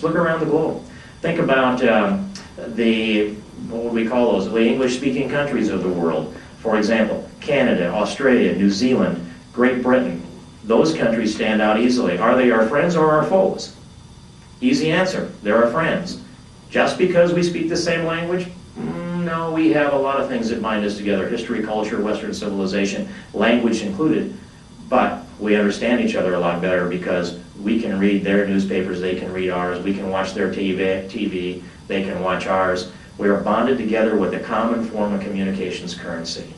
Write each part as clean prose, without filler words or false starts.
look around the globe. Think about what would we call those? The English-speaking countries of the world. For example, Canada, Australia, New Zealand, Great Britain. Those countries stand out easily. Are they our friends or our foes? Easy answer. They're our friends. Just because we speak the same language? No, we have a lot of things that bind us together. History, culture, Western civilization, language included. But we understand each other a lot better because we can read their newspapers, they can read ours, we can watch their TV, they can watch ours. We are bonded together with a common form of communications currency.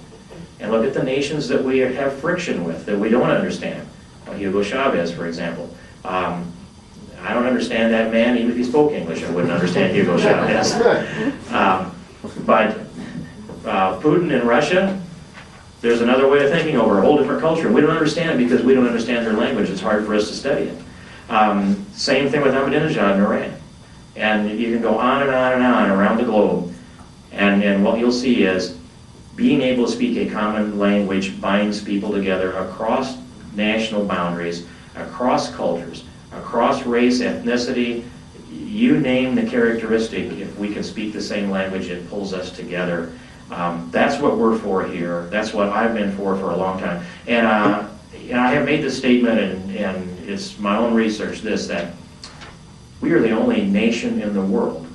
And look at the nations that we have friction with, that we don't understand. Hugo Chavez, for example. I don't understand that man, even if he spoke English, I wouldn't understand Hugo Chavez. But Putin in Russia, there's another way of thinking over a whole different culture. We don't understand it because we don't understand their language. It's hard for us to study it. Same thing with Ahmadinejad in Iran. And you can go on and on and on around the globe. And what you'll see is being able to speak a common language binds people together across national boundaries, across cultures, across race, ethnicity. You name the characteristic, if we can speak the same language, it pulls us together. That's what we're for here. That's what I've been for a long time. And I have made this statement, and it's my own research, that we are the only nation in the world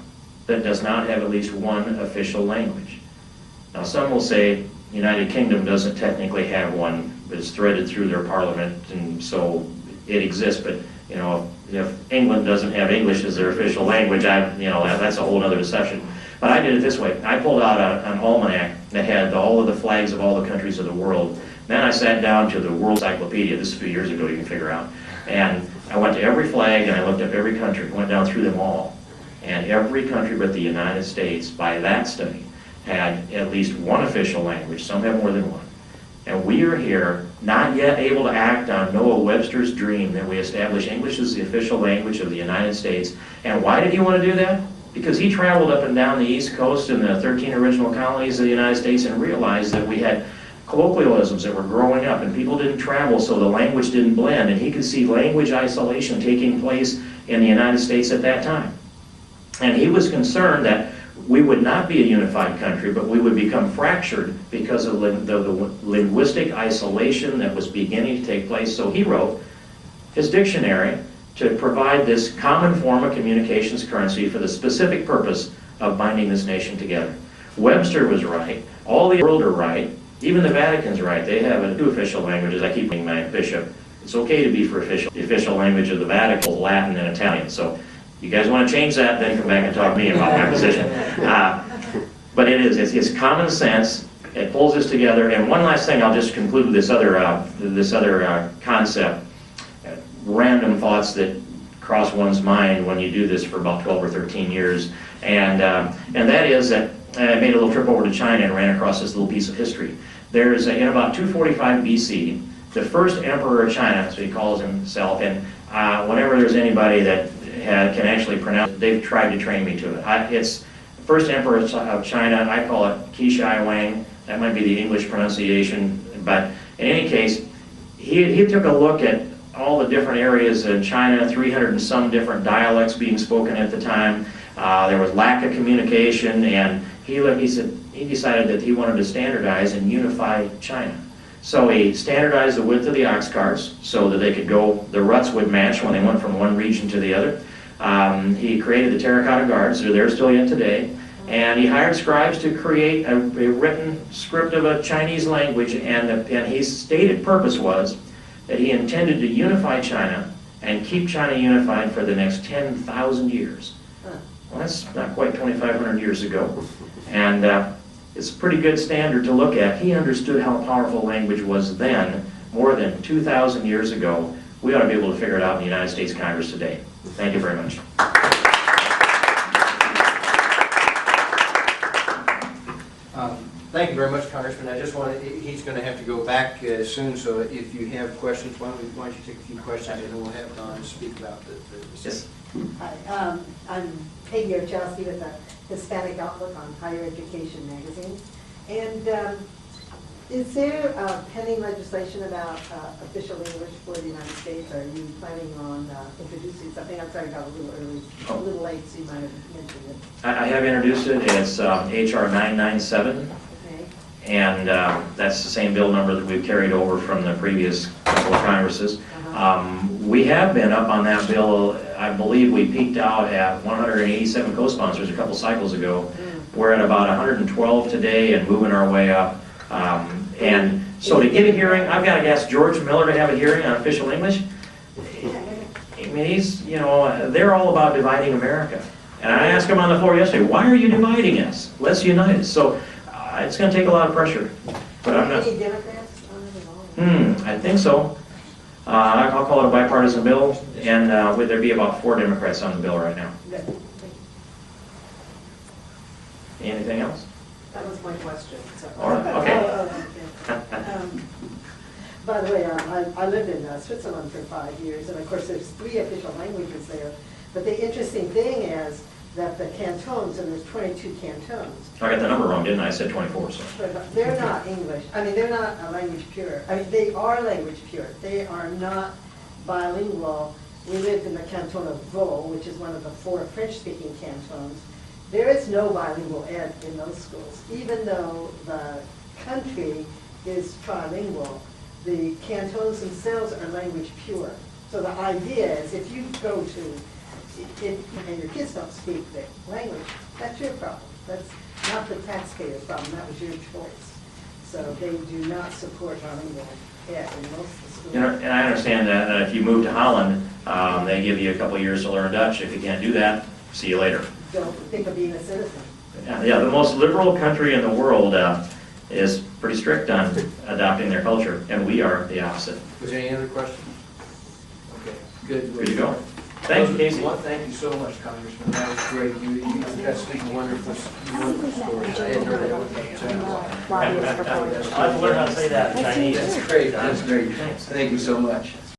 that does not have at least one official language. Now, some will say the United Kingdom doesn't technically have one, but it's threaded through their parliament, and so it exists. But you know, if England doesn't have English as their official language, that's a whole other discussion. But I did it this way. I pulled out an almanac that had all of the flags of all the countries of the world. Then I sat down to the World Encyclopedia, this is a few years ago, you can figure out. And I went to every flag and I looked up every country, went down through them all. And every country but the United States, by that study, had at least one official language. Some have more than one. And we are here, not yet able to act on Noah Webster's dream that we establish English as the official language of the United States. And why did he want to do that? Because he traveled up and down the East Coast in the 13 original colonies of the United States and realized that we had colloquialisms that were growing up and people didn't travel, so the language didn't blend. And he could see language isolation taking place in the United States at that time. And he was concerned that we would not be a unified country, but we would become fractured because of the linguistic isolation that was beginning to take place. So he wrote his dictionary to provide this common form of communications currency for the specific purpose of binding this nation together. Webster was right. All the world are right. Even the Vatican's right. They have two official languages. I keep being my bishop. It's okay to be for official. The official language of the Vatican is Latin and Italian. So you guys want to change that, then come back and talk to me about my position. But it's common sense. It pulls us together. And one last thing, I'll just conclude with this other concept. Random thoughts that cross one's mind when you do this for about 12 or 13 years. And that is that I made a little trip over to China and ran across this little piece of history. There's, in about 245 BC, the first emperor of China, so he calls himself, and whenever there's anybody that can actually pronounce it, they've tried to train me to it. It's the first emperor of China. I call it Qi Shi Huang. That might be the English pronunciation, but in any case, he took a look at all the different areas in China, 300 and some different dialects being spoken at the time. There was lack of communication, and he decided that he wanted to standardize and unify China. So he standardized the width of the ox carts so that they could go, the ruts would match when they went from one region to the other. He created the terracotta guards, they're there still yet today. And he hired scribes to create a written script of a Chinese language, and his stated purpose was that he intended to unify China and keep China unified for the next 10,000 years. Well, that's not quite 2,500 years ago. And it's a pretty good standard to look at. He understood how powerful language was then, more than 2,000 years ago. We ought to be able to figure it out in the United States Congress today. Thank you very much. Thank you very much, Congressman. I just want to, he's going to have to go back soon, so if you have questions, why don't you take a few questions and then we'll have Don speak about the Yes. Hi, I'm Peggy Archowski with the Hispanic Outlook on Higher Education magazine. And is there pending legislation about official English for the United States? Are you planning on introducing something? I'm sorry, I got a little late, so you might have mentioned it. I have introduced it, it's HR 997, Okay. and that's the same bill number that we've carried over from the previous couple of Congresses. We have been up on that bill, I believe we peaked out at 187 co-sponsors a couple cycles ago. We're at about 112 today and moving our way up. And so to get a hearing, I've got to ask George Miller to have a hearing on official English. I mean, he's, you know, they're all about dividing America. And I asked him on the floor yesterday, why are you dividing us? Let's unite us. So it's going to take a lot of pressure. But I'm not. Any Democrats on it at all? I think so. I'll call it a bipartisan bill, and would there be about 4 Democrats on the bill right now? Good. Anything else? That was my question. So- All right, okay. Okay. By the way, I lived in Switzerland for 5 years, and of course, there's 3 official languages there. But the interesting thing is that the cantons, and there's 22 cantons, I got the number wrong, didn't I? I said 24, so. they're not English. I mean, they're not a language pure. I mean, they are language pure. They are not bilingual. We lived in the canton of Vaud, which is one of the 4 French-speaking cantons. There is no bilingual ed in those schools, even though the country is trilingual. The cantons themselves are language pure. So the idea is if you go to, and your kids don't speak the language, that's your problem. That's not the taxpayer's problem, that was your choice. So they do not support bilingual ed in most of the schools. You know, and I understand that if you move to Holland, they give you a couple of years to learn Dutch. If you can't do that, see you later. Don't think of being a citizen. Yeah, the most liberal country in the world is pretty strict on adopting their culture, and we are the opposite. Was there any other questions? Okay, good. Good to go. Thank you, Casey. Well, thank you so much, Congressman. That was great. You got some wonderful stories. I hadn't heard that one. I'll have to learn how to say that in Chinese. That's great. That's great. Thank you so much.